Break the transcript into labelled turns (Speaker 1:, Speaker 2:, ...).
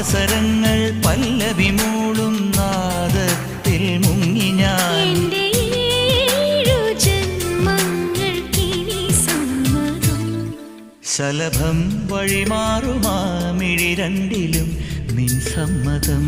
Speaker 1: അവസരങ്ങൾ പല്ലവി മൂളും നാദത്തിൽ മുങ്ങി ഞാൻ. ശലഭം വഴിമാറുമാ മിഴി രണ്ടിലും നിൻ സമ്മതം.